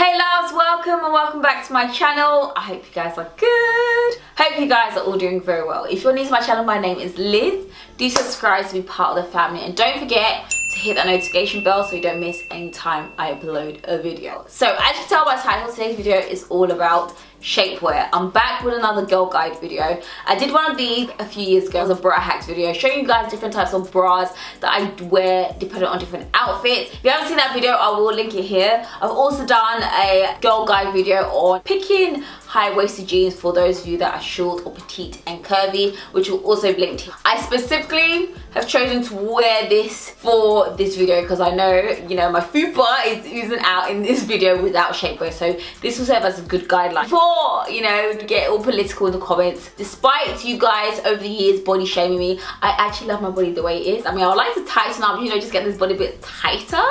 Hey loves, welcome and welcome back to my channel. I hope you guys are good. Hope you guys are all doing very well. If you're new to my channel, my name is Liz. Do subscribe to be part of the family and don't forget to hit that notification bell so you don't miss any time I upload a video. So as you can tell by the title, today's video is all about shapewear. I'm back with another girl guide video. I did one of these a few years ago as a bra hacks video, showing you guys different types of bras that I wear depending on different outfits. If you haven't seen that video, I will link it here. I've also done a girl guide video on picking high-waisted jeans for those of you that are short or petite and curvy, which will also be linked here. I specifically have chosen to wear this for this video because I know, you know, my fupa is oozing out in this video without shapewear, so this will serve as a good guideline. Before, you know, get all political in the comments, despite you guys over the years body shaming me, I actually love my body the way it is. I mean, I would like to tighten up, you know, just get this body a bit tighter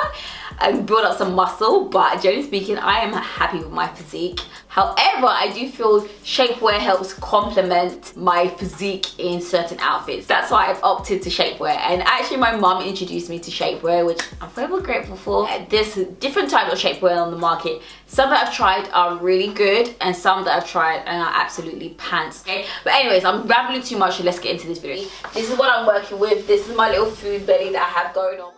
and build up some muscle, but generally speaking, I am happy with my physique. However, I do feel shapewear helps complement my physique in certain outfits. That's why I've opted to shapewear. And actually my mum introduced me to shapewear, which I'm forever grateful for. There's different types of shapewear on the market. Some that I've tried are really good and some that I've tried and are absolutely pants. Okay? But anyways, I'm rambling too much, so let's get into this video. This is what I'm working with. This is my little food belly that I have going on.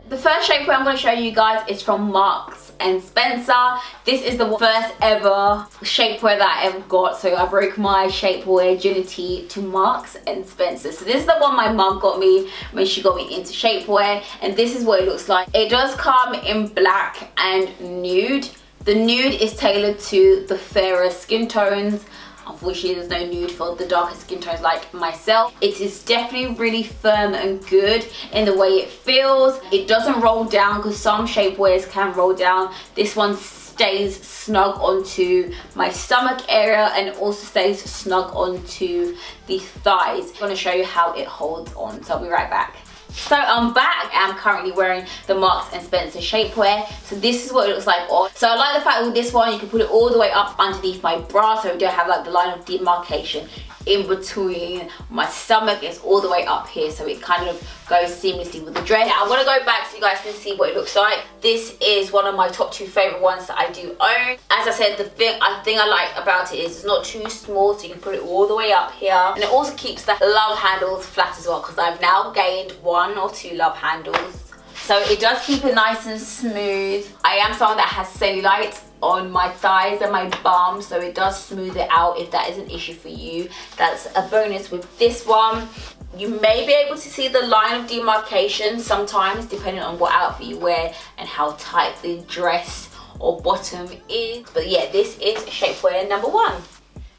The first shapewear I'm going to show you guys is from Marks and Spencer. This is the first ever shapewear that I ever got. So I broke my shapewear virginity to Marks and Spencer. So this is the one my mum got me when she got me into shapewear. And this is what it looks like. It does come in black and nude. The nude is tailored to the fairer skin tones. Unfortunately, there's no nude for the darker skin tones like myself. It is definitely really firm and good in the way it feels. It doesn't roll down because some shapewears can roll down. This one stays snug onto my stomach area and also stays snug onto the thighs. I'm going to show you how it holds on, so I'll be right back. So I'm back and I'm currently wearing the Marks and Spencer shapewear. So this is what it looks like on. So I like the fact with this one you can put it all the way up underneath my bra, so we don't have like the line of demarcation in between my stomach. It's all the way up here, so it kind of goes seamlessly with the dress. Now, I'm gonna go back so you guys can see what it looks like. This is one of my top 2 favorite ones that I do own. As I said, the thing I like about it is it's not too small, so you can put it all the way up here, and it also keeps the love handles flat as well, because I've now gained 1 or 2 love handles, so it does keep it nice and smooth. I am someone that has cellulite on my thighs and my bum, so it does smooth it out if that is an issue for you. That's a bonus with this one. You may be able to see the line of demarcation sometimes depending on what outfit you wear and how tight the dress or bottom is, but yeah, this is shapewear number 1.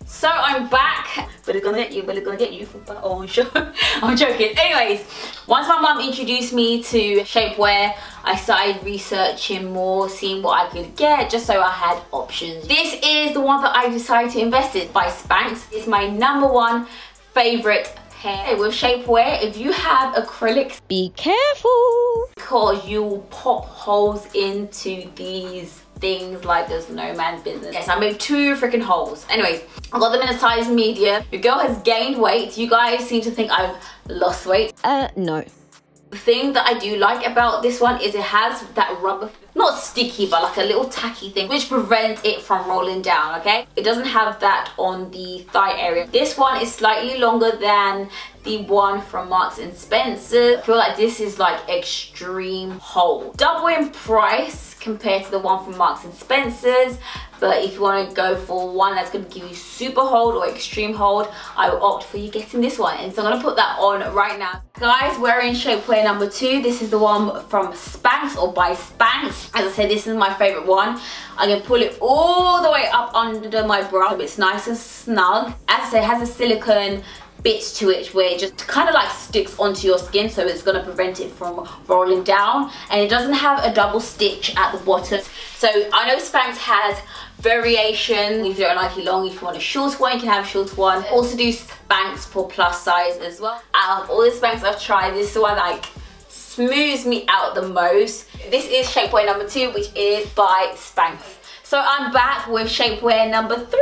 So I'm back, but it's gonna get you for that. Oh, I'm sure. I'm joking. Anyways, once my mum introduced me to shapewear, I started researching more, seeing what I could get, just so I had options. This is the one that I decided to invest in by Spanx. It's my number 1 favorite pair with shapewear. If you have acrylics, be careful, because you'll pop holes into these things like there's no man's business. Yes, I made 2 freaking holes. Anyways, I got them in a size medium. Your girl has gained weight. You guys seem to think I've lost weight. No. The thing that I do like about this one is it has that rubber, not sticky, but like a little tacky thing, which prevents it from rolling down, okay? It doesn't have that on the thigh area. This one is slightly longer than the one from Marks and Spencer. I feel like this is like extreme hold. Double in price compared to the one from Marks and Spencer's, but if you want to go for one that's going to give you super hold or extreme hold, I will opt for you getting this one. And so I'm going to put that on right now. Guys, wearing shapewear number 2. This is the one from Spanx or by Spanx. As I said, this is my favorite one. I'm going to pull it all the way up under my bra so it's nice and snug. As I said, it has a silicone bits to it where it just kind of like sticks onto your skin, so it's going to prevent it from rolling down, and it doesn't have a double stitch at the bottom. So I know Spanx has variation. If you don't like it long, if you want a short one, you can have a short one. Also do Spanx for plus size as well. Out of all the Spanx I've tried, this is the one like smooths me out the most. This is shapewear number 2, which is by Spanx. So I'm back with shapewear number 3.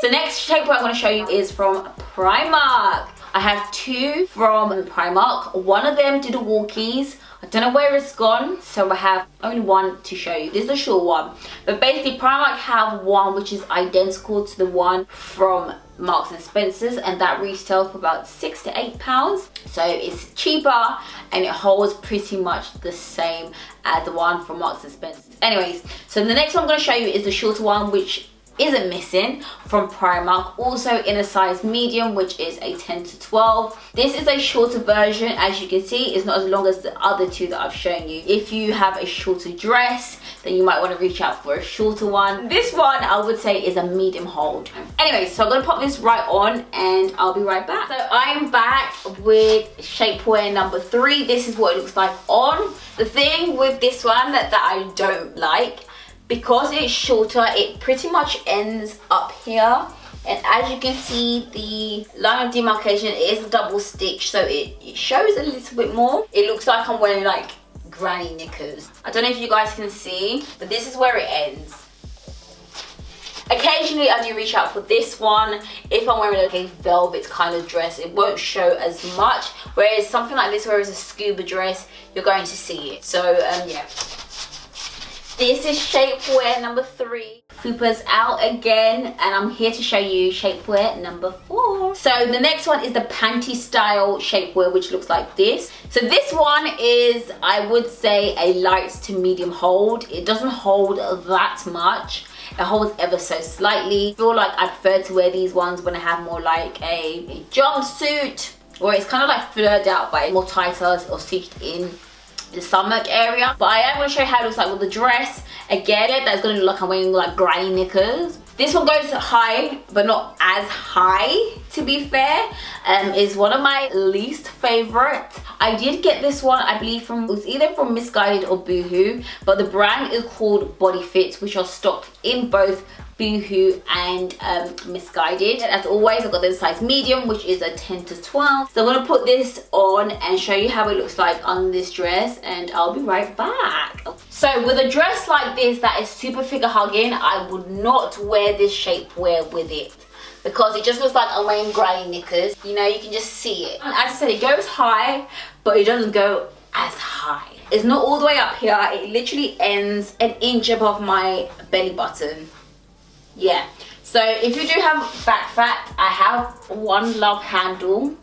The next shapewear I'm going to show you is from Primark. I have 2 from Primark. One of them did the walkies. I don't know where it's gone, so I have only one to show you. This is the short one, but basically Primark have one which is identical to the one from Marks and Spencer's, and that retails for about £6 to £8, so it's cheaper and it holds pretty much the same as the one from Marks and Spencer's. Anyways, so the next one I'm going to show you is the shorter one, which isn't missing, from Primark, also in a size medium, which is a 10 to 12. This is a shorter version. As you can see, it's not as long as the other two that I've shown you. If you have a shorter dress, then you might want to reach out for a shorter one. This one I would say is a medium hold. Anyway, so I'm gonna pop this right on and I'll be right back. So I'm back with Shapewear number 3. This is what it looks like on. The thing with this one that I don't like, because it's shorter, it pretty much ends up here, and as you can see, the line of demarcation is double stitch, so it shows a little bit more. It looks like I'm wearing like granny knickers. I don't know if you guys can see, but this is where it ends. Occasionally I do reach out for this one. If I'm wearing like a velvet kind of dress, it won't show as much, whereas something like this where it's a scuba dress, you're going to see it. So yeah. This is Shapewear number 3. Fupa's out again, and I'm here to show you Shapewear number 4. So the next one is the Panty style Shapewear, which looks like this. So this one is, I would say, a light to medium hold. It doesn't hold that much. It holds ever so slightly. I feel like I prefer to wear these ones when I have more like a jumpsuit, or it's kind of like flared out but more tighter or stitched in the stomach area. But I am going to show you how it looks like with the dress. Again, that's going to look like I'm wearing like granny knickers. This one goes high, but not as high, to be fair. Is one of my least favorite. I did get this one, I believe, from, it was either from Missguided or Boohoo, but the brand is called Body Fits, which are stocked in both Boohoo and Missguided. As always, I've got the size medium, which is a 10 to 12. So I'm going to put this on and show you how it looks like on this dress, and I'll be right back. So with a dress like this that is super figure hugging, I would not wear this shapewear with it, because it just looks like I'm wearing granny knickers. You know, you can just see it. And as I said, it goes high, but it doesn't go as high. It's not all the way up here. It literally ends an inch above my belly button. Yeah, so if you do have back fat, I have one love handle.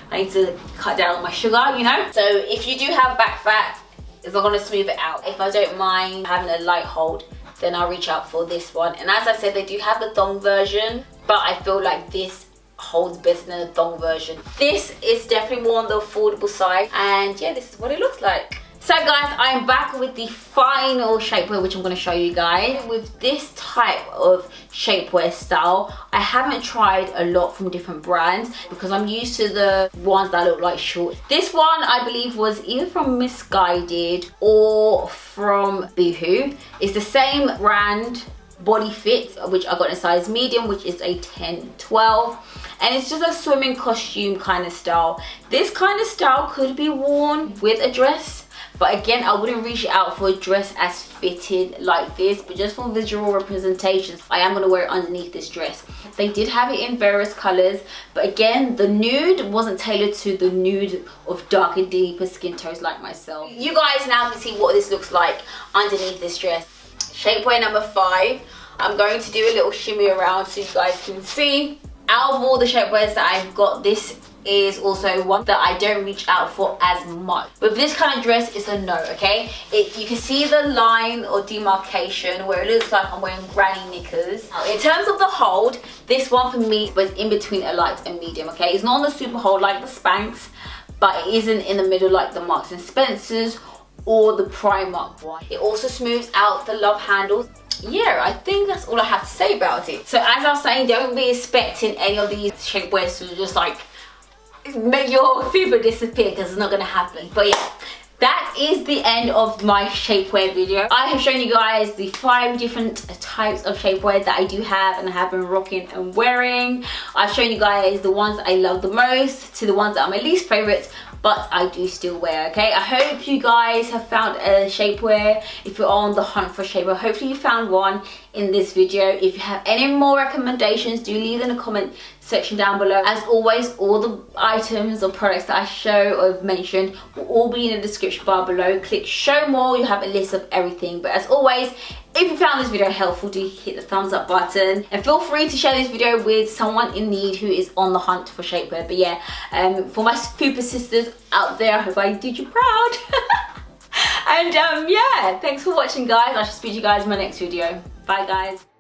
I need to cut down on my sugar, you know. So if you do have back fat, it's not going to smooth it out. If I don't mind having a light hold, then I'll reach out for this one. And as I said, they do have the thong version, but I feel like this holds better than the thong version. This is definitely more on the affordable side, and yeah, this is what it looks like. So guys, I'm back with the final shapewear, which I'm going to show you guys. With this type of shapewear style, I haven't tried a lot from different brands because I'm used to the ones that look like shorts. This one, I believe, was either from Missguided or from Boohoo. It's the same brand, Body Fit, which I got in a size medium, which is a 10-12. And it's just a swimming costume kind of style. This kind of style could be worn with a dress, but again, I wouldn't reach out for a dress as fitted like this, but just for visual representations, I am going to wear it underneath this dress. They did have it in various colors, but again, the nude wasn't tailored to the nude of darker, deeper skin tones like myself. You guys now can see what this looks like underneath this dress. Shapewear number 5. I'm going to do a little shimmy around so you guys can see. Out of all the shapewears that I've got, this is also one that I don't reach out for as much. But this kind of dress is a no, okay? You can see the line or demarcation where it looks like I'm wearing granny knickers. In terms of the hold, this one for me was in between a light and medium, okay? It's not on the super hold like the Spanx, but it isn't in the middle like the Marks and Spencer's or the Primark one. It also smooths out the love handles. Yeah, I think that's all I have to say about it. So as I was saying, don't be expecting any of these shapewears to just like make your fever disappear, because it's not going to happen. But yeah, that is the end of my shapewear video. I have shown you guys the 5 different types of shapewear that I do have and I have been rocking and wearing. I've shown you guys the ones I love the most to the ones that are my least favorites, but I do still wear, okay? I hope you guys have found a shapewear. If you're on the hunt for shapewear, hopefully you found one in this video. If you have any more recommendations, do leave in the comment section down below. As always, all the items or products that I show or have mentioned will all be in the description bar below. Click show more, you have a list of everything. But as always, if you found this video helpful, do hit the thumbs up button, and feel free to share this video with someone in need who is on the hunt for shapewear. But yeah, for my super sisters out there, I hope I did you proud. And yeah, thanks for watching, guys. I shall speak to you guys in my next video. Bye, guys.